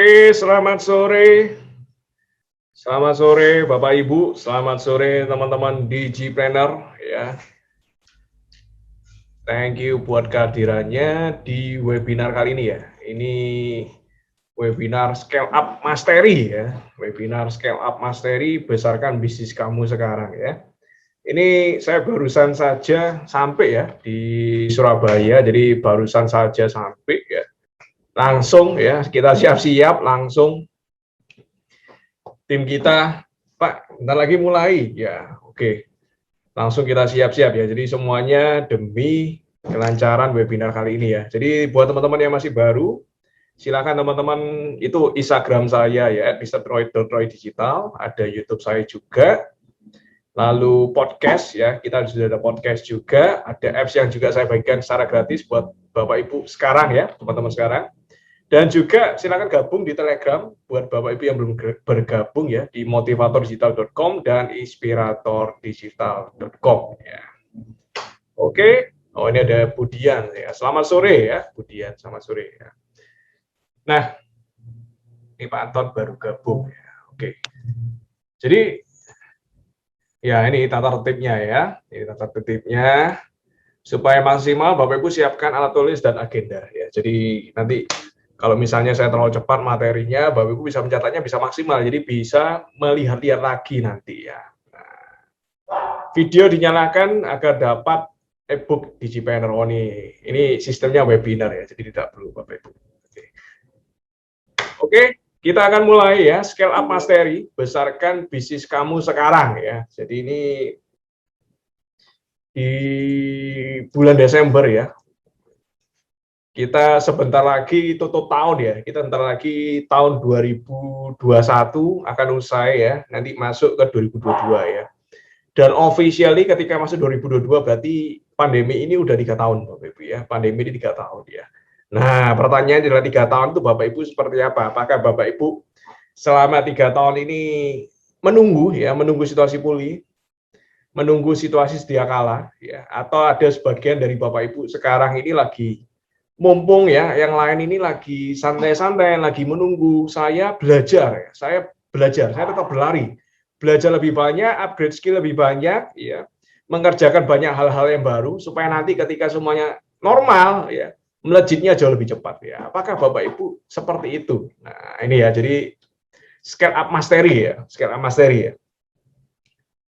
Oke, selamat sore. Selamat sore Bapak Ibu, selamat sore teman-teman Digipreneur ya. Thank you buat kehadirannya di webinar kali ini ya. Ini webinar Scale Up Mastery ya. Webinar Scale Up Mastery, besarkan bisnis kamu sekarang ya. Ini saya barusan saja sampai ya di Surabaya, jadi barusan saja sampai ya. Langsung ya, kita siap-siap langsung tim kita, Pak, bentar lagi mulai. Ya, oke. Langsung kita siap-siap ya. Jadi semuanya demi kelancaran webinar kali ini ya. Jadi buat teman-teman yang masih baru, silakan teman-teman, itu Instagram saya ya, @mrtroy.digital, ada YouTube saya juga. Lalu podcast ya, kita sudah ada podcast juga, ada apps yang juga saya bagikan secara gratis buat Bapak Ibu sekarang ya, teman-teman sekarang. Dan juga silakan gabung di Telegram buat Bapak Ibu yang belum bergabung ya, di motivatordigital.com dan inspiratordigital.com ya. Oke. Oh, ini ada Budian ya. Selamat sore ya, Budian. Selamat sore ya. Nah, ini Pak Anton baru gabung ya. Oke. Jadi ya ini tata tertibnya ya. Ini tata tertibnya supaya maksimal Bapak Ibu siapkan alat tulis dan agenda ya. Jadi nanti kalau misalnya saya terlalu cepat materinya, Bapak Ibu bisa mencatatnya bisa maksimal, jadi bisa melihat-lihat lagi nanti ya. Nah, video dinyalakan agar dapat e-book Digipreneur. Oh, ini sistemnya webinar ya, jadi tidak perlu Bapak Ibu. Oke, kita akan mulai ya, Scale Up Mastery, besarkan bisnis kamu sekarang ya. Jadi ini di bulan Desember ya. Kita sebentar lagi tutup tahun ya, kita sebentar lagi tahun 2021 akan usai ya, nanti masuk ke 2022 ya. Dan officially ketika masuk 2022 berarti pandemi ini udah 3 tahun Bapak Ibu ya, pandemi ini 3 tahun ya. Nah pertanyaan dalam 3 tahun itu Bapak Ibu seperti apa? Apakah Bapak Ibu selama 3 tahun ini menunggu ya, menunggu situasi pulih, menunggu situasi sedia kala ya, atau ada sebagian dari Bapak Ibu sekarang ini lagi mumpung ya, yang lain ini lagi santai-santai, lagi menunggu, saya belajar, saya tetap berlari, belajar lebih banyak, upgrade skill lebih banyak, ya, mengerjakan banyak hal-hal yang baru, supaya nanti ketika semuanya normal, ya, melejitnya jauh lebih cepat, ya. Apakah Bapak Ibu seperti itu? Nah, ini ya, jadi scale up mastery ya, scale up mastery ya.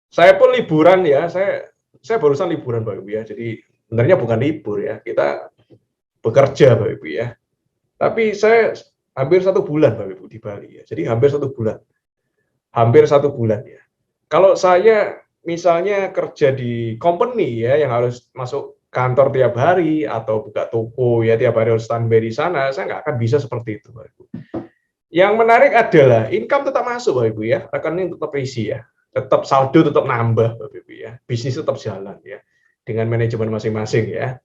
Saya pun liburan ya, saya barusan liburan Bapak Ibu ya, jadi sebenarnya bukan libur ya, kita bekerja Bapak Ibu ya. Tapi saya hampir 1 bulan Bapak Ibu di Bali ya. Jadi hampir 1 bulan. Hampir 1 bulan ya. Kalau saya misalnya kerja di company ya yang harus masuk kantor tiap hari atau buka toko ya tiap hari harus standby di sana, saya nggak akan bisa seperti itu Bapak Ibu. Yang menarik adalah income tetap masuk Bapak Ibu ya, rekening tetap isi ya, tetap saldo tetap nambah Bapak Ibu ya, bisnis tetap jalan ya dengan manajemen masing-masing ya.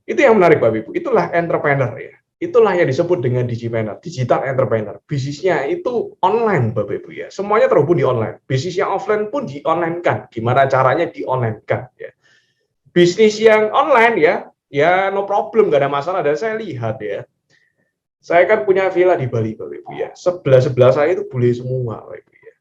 Itu yang menarik Bapak Ibu, itulah entrepreneur ya. Itulah yang disebut dengan digipreneur, digital entrepreneur. Bisnisnya itu online Bapak Ibu ya. Semuanya terhubung di online. Bisnis yang offline pun di-online-kan. Gimana caranya di-online-kan ya. Bisnis yang online ya no problem, nggak ada masalah. Dan saya lihat ya, saya kan punya villa di Bali Bapak Ibu ya. Sebelah-sebelah saya itu bule semua Bapak Ibu ya.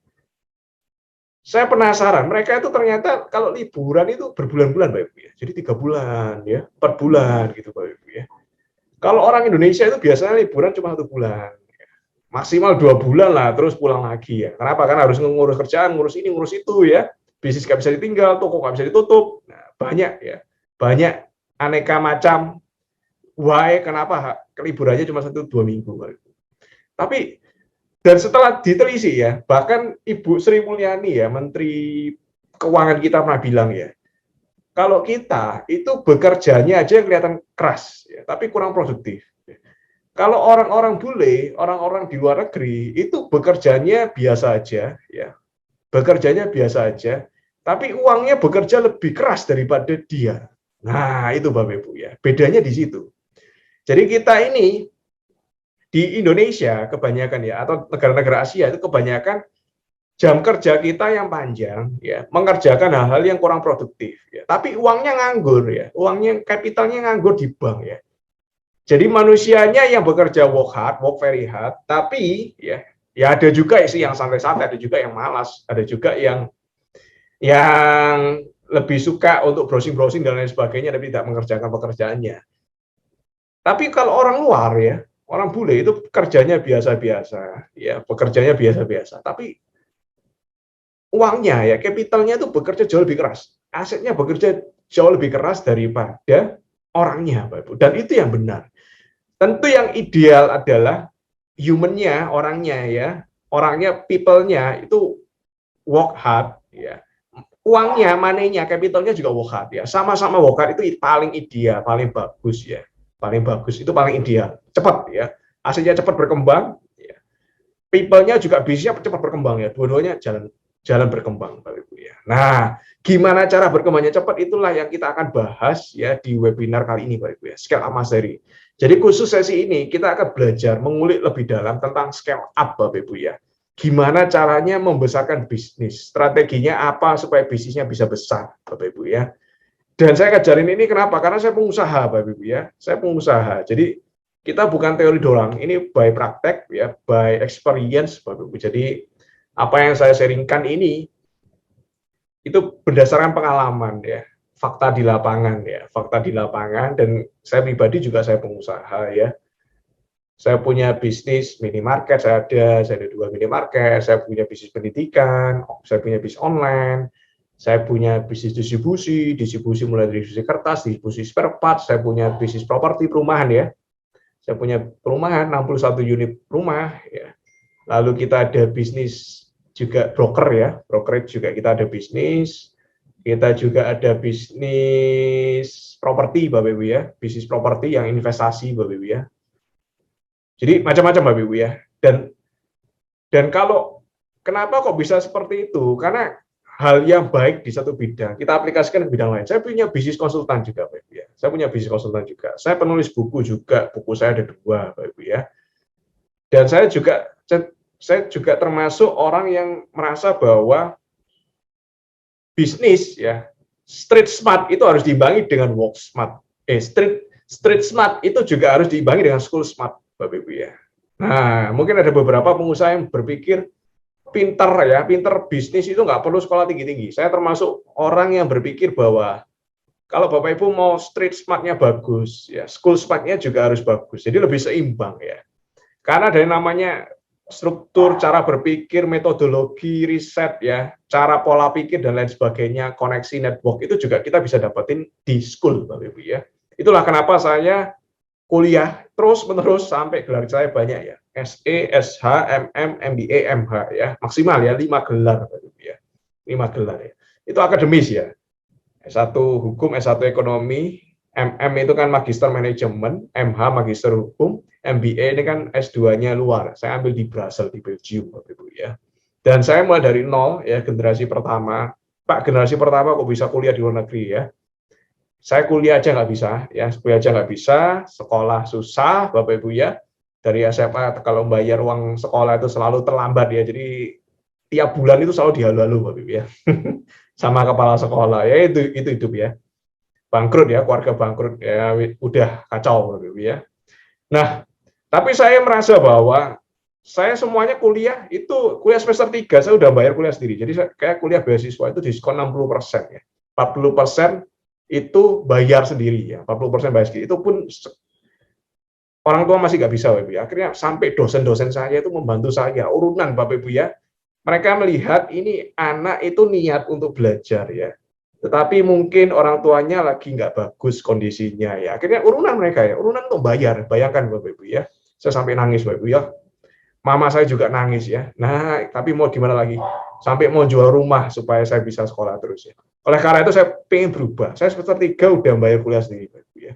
Saya penasaran, mereka itu ternyata kalau liburan itu berbulan-bulan Bapak Ibu ya. Jadi 3 bulan ya, 4 bulan gitu Bapak Ibu ya. Kalau orang Indonesia itu biasanya liburan cuma 1 bulan. Maksimal 2 bulan lah, terus pulang lagi ya. Kenapa? Karena harus ngurus kerjaan, ngurus ini, ngurus itu ya. Bisnis nggak bisa ditinggal, toko nggak bisa ditutup. Nah, banyak ya. Banyak aneka macam why kenapa liburannya cuma 1-2 minggu. Tapi dan setelah diteliti ya, bahkan Ibu Sri Mulyani ya, Menteri Keuangan kita pernah bilang ya, kalau kita itu bekerjanya aja kelihatan keras, ya, tapi kurang produktif. Kalau orang-orang bule, orang-orang di luar negeri itu bekerjanya biasa aja, ya, bekerjanya biasa aja, tapi uangnya bekerja lebih keras daripada dia. Nah itu Bapak Ibu ya, bedanya di situ. Jadi kita ini di Indonesia kebanyakan ya, atau negara-negara Asia itu kebanyakan jam kerja kita yang panjang ya, mengerjakan hal-hal yang kurang produktif ya. Tapi uangnya nganggur ya, uangnya kapitalnya nganggur di bank ya. Jadi manusianya yang bekerja work hard, work very hard, tapi ya ada juga sih yang santai-santai, ada juga yang malas, ada juga yang lebih suka untuk browsing-browsing dan lain sebagainya, tapi tidak mengerjakan pekerjaannya. Tapi kalau orang luar ya, orang bule itu kerjanya biasa-biasa, ya pekerjanya biasa-biasa, tapi uangnya ya, capitalnya itu bekerja jauh lebih keras, asetnya bekerja jauh lebih keras daripada orangnya, Pak Ibu. Dan itu yang benar. Tentu yang ideal adalah human-nya, orangnya, people-nya itu work hard, ya. Uangnya, money-nya, capital-nya juga work hard, ya. Sama-sama work hard itu paling ideal, paling bagus, ya. Paling bagus, itu paling ideal. Cepat, ya. Hasilnya cepat berkembang, ya. People-nya juga bisnisnya cepat berkembang, ya. Dua-duanya jalan berkembang, Bapak Ibu, ya. Nah, gimana cara berkembangnya cepat, itulah yang kita akan bahas ya di webinar kali ini, Bapak Ibu, ya. Scale up mastery. Jadi khusus sesi ini kita akan belajar mengulik lebih dalam tentang scale up, Bapak Ibu, ya. Gimana caranya membesarkan bisnis, strateginya apa supaya bisnisnya bisa besar, Bapak Ibu, ya. Dan saya ajarin ini kenapa? Karena saya pengusaha, Bapak Ibu, ya. Saya pengusaha. Jadi kita bukan teori doang, ini by praktek, ya, by experience, Bapak Ibu. Jadi apa yang saya sharingkan ini itu berdasarkan pengalaman, ya, fakta di lapangan, ya, fakta di lapangan. Dan saya pribadi juga saya pengusaha, ya. Saya punya bisnis minimarket, saya ada 2 minimarket, saya punya bisnis pendidikan, saya punya bisnis online, saya punya bisnis distribusi mulai dari distribusi kertas, distribusi spare part, saya punya bisnis properti perumahan, ya. Saya punya perumahan 61 unit rumah, ya. Lalu kita ada bisnis juga broker, ya, brokerage juga kita ada bisnis. Kita juga ada bisnis properti, Bapak Ibu, ya, bisnis properti yang investasi, Bapak Ibu, ya. Jadi macam-macam, Bapak Ibu, ya. Dan kalau kenapa kok bisa seperti itu? Karena hal yang baik di satu bidang kita aplikasikan ke bidang lain. Saya punya bisnis konsultan juga, Bapak Ibu, ya. Saya punya bisnis konsultan juga. Saya penulis buku juga. Buku saya ada 2, Bapak Ibu, ya. Dan saya juga termasuk orang yang merasa bahwa bisnis, ya, street smart itu harus diimbangi dengan work smart. Street smart itu juga harus diimbangi dengan school smart, Bapak Ibu, ya. Nah, mungkin ada beberapa pengusaha yang berpikir pinter bisnis itu nggak perlu sekolah tinggi-tinggi. Saya termasuk orang yang berpikir bahwa kalau Bapak Ibu mau street smart-nya bagus, ya, school smart-nya juga harus bagus. Jadi lebih seimbang, ya. Karena dari namanya struktur, cara berpikir, metodologi, riset, ya, cara pola pikir dan lain sebagainya, koneksi network itu juga kita bisa dapetin di school, Bapak Ibu, ya. Itulah kenapa saya kuliah terus-menerus sampai gelar saya banyak, ya. SE, SH, MM, MBA, MH, ya. Maksimal, ya, 5 gelar, Bapak Ibu, ya. 5 gelar, ya. Itu akademis, ya. S1 hukum, S1 ekonomi, MM itu kan magister manajemen, MH magister hukum, MBA ini kan S2-nya luar. Saya ambil di Brussels, di Belgium, Bapak Ibu, ya. Dan saya mulai dari nol, ya, generasi pertama. Pak, generasi pertama kok bisa kuliah di luar negeri, ya. Saya kuliah aja nggak bisa, ya, kuliah aja nggak bisa, sekolah susah, Bapak Ibu, ya. Dari SMA kalau bayar uang sekolah itu selalu terlambat, ya. Jadi tiap bulan itu selalu dihalu-halu, Bapak Ibu, ya. Sama kepala sekolah, ya, itu hidup, ya. Bangkrut, ya, keluarga bangkrut, ya, udah kacau, Bapak Ibu, ya. Nah, tapi saya merasa bahwa saya semuanya kuliah semester 3 saya udah bayar kuliah sendiri. Jadi saya kayak kuliah beasiswa itu diskon 60%, ya. 40% itu bayar sendiri, ya. 40% bayar sendiri. Itu pun orang tua masih nggak bisa, Bapak Ibu, ya. Akhirnya sampai dosen-dosen saya itu membantu saya urunan, Bapak Ibu, ya. Mereka melihat ini anak itu niat untuk belajar, ya. Tetapi mungkin orang tuanya lagi nggak bagus kondisinya, ya. Akhirnya urunan mereka, ya, urunan untuk bayar. Bayangkan, Bapak Ibu, ya. Saya sampai nangis, Bapak Ibu, ya. Mama saya juga nangis, ya. Nah, tapi mau gimana lagi? Sampai mau jual rumah supaya saya bisa sekolah terus, ya. Oleh karena itu saya pengen berubah. Saya semester 3 udah bayar kuliah sendiri, Bapak Ibu, ya.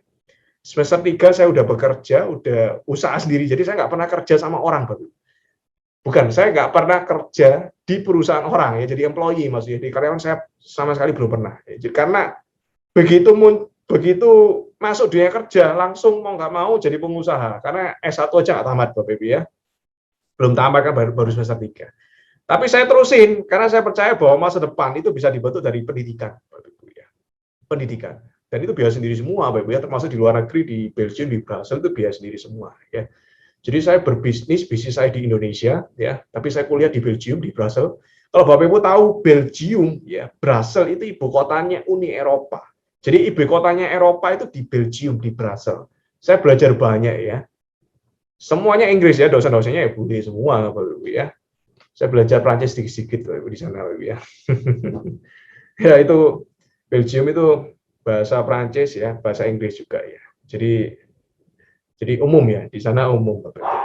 Semester 3 saya udah bekerja, udah usaha sendiri. Jadi saya nggak pernah kerja sama orang, Bapak Ibu. Bukan, saya nggak pernah kerja di perusahaan orang, ya, jadi employee maksudnya. Di karyawan saya sama sekali belum pernah. Ya. Jadi, karena begitu masuk dunia kerja, langsung mau nggak mau jadi pengusaha. Karena S1 aja nggak tamat, Bapak Ibu, ya. Belum tamat kan baru semester 3. Tapi saya terusin, karena saya percaya bahwa masa depan itu bisa dibentuk dari pendidikan, Bapak Ibu, ya. Pendidikan. Dan itu biaya sendiri semua, Bapak Ibu ya, termasuk di luar negeri, di Belgium, di Brussels itu biaya sendiri semua ya. Jadi saya bisnis saya di Indonesia ya, tapi saya kuliah di Belgium, di Brussels. Kalau Bapak Ibu tahu Belgium ya, Brussels itu ibu kotanya Uni Eropa. Jadi ibu kotanya Eropa itu di Belgium, di Brussels. Saya belajar banyak ya. Semuanya Inggris ya, dosen-dosennya ya bule semua Bapak Ibu ya. Saya belajar Prancis sedikit-sedikit Bapak Ibu di sana Bapak Ibu ya. Ya itu Belgium itu bahasa Prancis ya, bahasa Inggris juga ya. Jadi umum ya, di sana umum Bapak Ibu.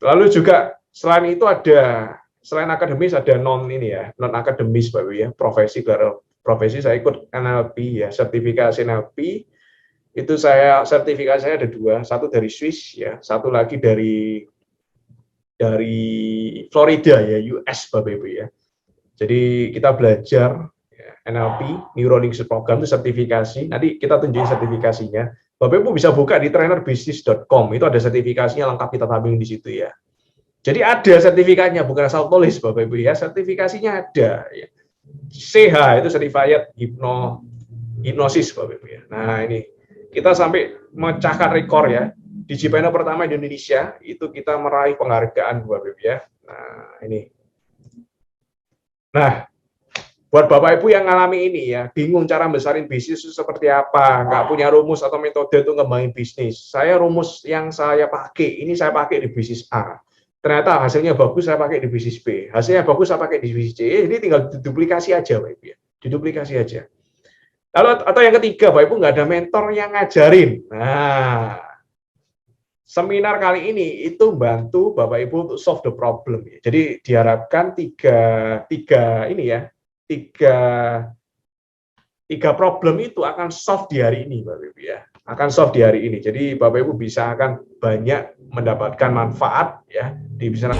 Lalu juga selain itu ada, selain akademis ada non akademis Bapak Ibu ya, profesi saya ikut NLP ya, sertifikasi NLP. Itu sertifikasinya ada 2, satu dari Swiss ya, satu lagi dari Florida ya, US Bapak Ibu ya. Jadi kita belajar ya, NLP, Neuro Linguistic Program itu sertifikasi. Nanti kita tunjukin sertifikasinya. Bapak Ibu bisa buka di trainerbisnis.com. Itu ada sertifikasinya lengkap, kita tampilin di situ ya. Jadi ada sertifikatnya, bukan asal tulis Bapak Ibu ya. Sertifikasinya ada ya. CH itu Certified Hipnosis Bapak Ibu ya. Nah, ini kita sampai memecahkan rekor ya. Digipreneur pertama di Indonesia itu kita meraih penghargaan Bapak Ibu ya. Nah, ini. Nah, buat Bapak Ibu yang ngalami ini ya, bingung cara besarin bisnis itu seperti apa, nggak punya rumus atau metode untuk ngembangin bisnis. Saya rumus yang saya pakai, ini saya pakai di bisnis A. Ternyata hasilnya bagus, saya pakai di bisnis B. Hasilnya bagus, saya pakai di bisnis C. Ini tinggal diduplikasi aja, Bapak Ibu ya. Diduplikasi aja. Lalu atau yang ketiga, Bapak Ibu nggak ada mentor yang ngajarin. Nah, seminar kali ini itu bantu Bapak Ibu untuk solve the problem. Jadi diharapkan tiga problem itu akan solve di hari ini, Bapak Ibu ya. Akan solve di hari ini. Jadi Bapak Ibu bisa akan banyak mendapatkan manfaat ya di bisnis.